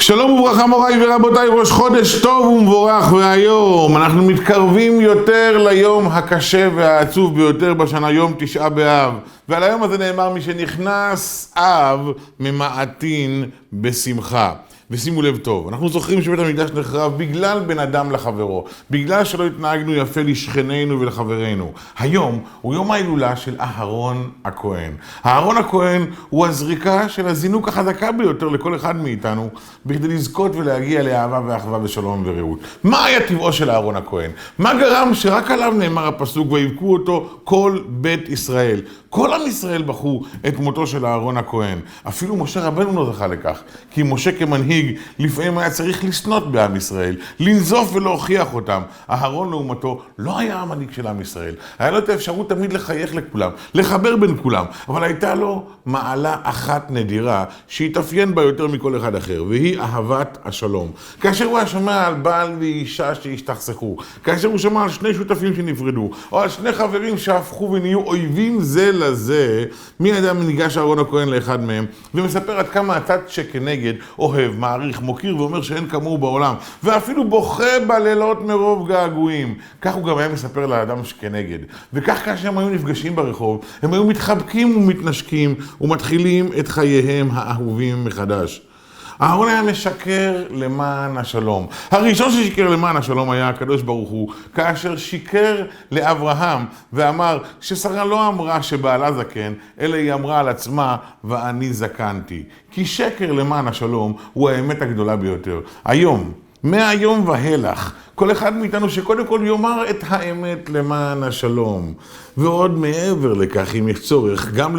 שלום וברכה מוריי ורבותיי, ראש חודש טוב ומבורך, והיום אנחנו מתקרבים יותר ליום הקשה והעצוב ביותר בשנה, יום תשעה באב. ועל היום הזה נאמר משנכנס אב ממעטין בשמחה. ושימו לב טוב, אנחנו זוכרים שבית המקדש נחרב בגלל בן אדם לחברו, בגלל שלא התנהגנו יפה לשכנינו ולחברינו. היום הוא יום ההילולה של אהרון הכהן. אהרון הכהן הוא הזריקה של הזינוק החזקה ביותר לכל אחד מאיתנו, בכדי לזכות ולהגיע לאהבה ואחווה ושלום ורעות. מה היה טבעו של אהרון הכהן? מה גרם שרק עליו נאמר הפסוק ויבכו אותו כל בית ישראל? כל עם ישראל בחו את מותו של אהרון הכהן. אפילו משה רבנו לא זכה לכך, כי משה כמנהיג לפעמים היה צריך לסנות בעם ישראל, לנזוף ולהוכיח אותם. אהרון לעומתו לא היה המנהיג של עם ישראל. היה לו את האפשרות תמיד לחייך לכולם, לחבר בין כולם, אבל הייתה לו מעלה אחת נדירה שהתאפיין בה יותר מכל אחד אחר, והיא אהבת השלום. כאשר הוא היה שומע על בעל ואישה שהשתכסכו, כאשר הוא שמע על שני שותפים שנפרדו, או על שני חברים שהפכו ונהיו אויבים זה לזה, מי אדם ניגש אהרון הכהן לאחד מהם ומספר עד כמה הצד שכנגד אוהב, מעריך, מוקיר ואומר שאין כמוהו בעולם, ואפילו בוכה בלילות מרוב געגועים. כך הוא גם היה מספר לאדם שכנגד. וכך כאשר הם היו נפגשים ברחוב, הם היו מתחבקים ומתנשקים ומתחילים את חייהם האהובים מחדש. אהרון היה משקר למען השלום. הראשון ששיקר למען השלום היה הקדוש ברוך הוא, כאשר שיקר לאברהם ואמר ששרה לא אמרה שבעלה זקן, אלא היא אמרה על עצמה ואני זקנתי. כי שקר למען השלום הוא האמת הגדולה ביותר. היום, מהיום והלך, כל אחד מאיתנו שקודם כל יאמר את האמת למען השלום. ועוד מעבר לכך, אם יש צורך, גם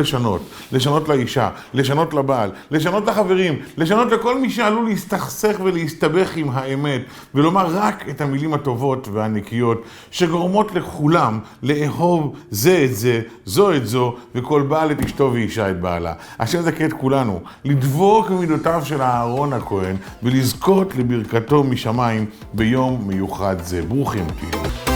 לשנות לאישה, לשנות לבעל, לשנות לחברים, לשנות לכל מי שעלול להסתכסך ולהסתבך עם האמת, ולומר רק את המילים הטובות והנקיות, שגורמות לכולם לאהוב זה את זה, זו את זו, וכל בעל את אשתו ואישה את בעלה. השם יזכה את כולנו לדבוק במידותיו של אהרון הכהן, ולזכות לברכתו משמיים ביום מיוחד זה. ברוכים תהיו.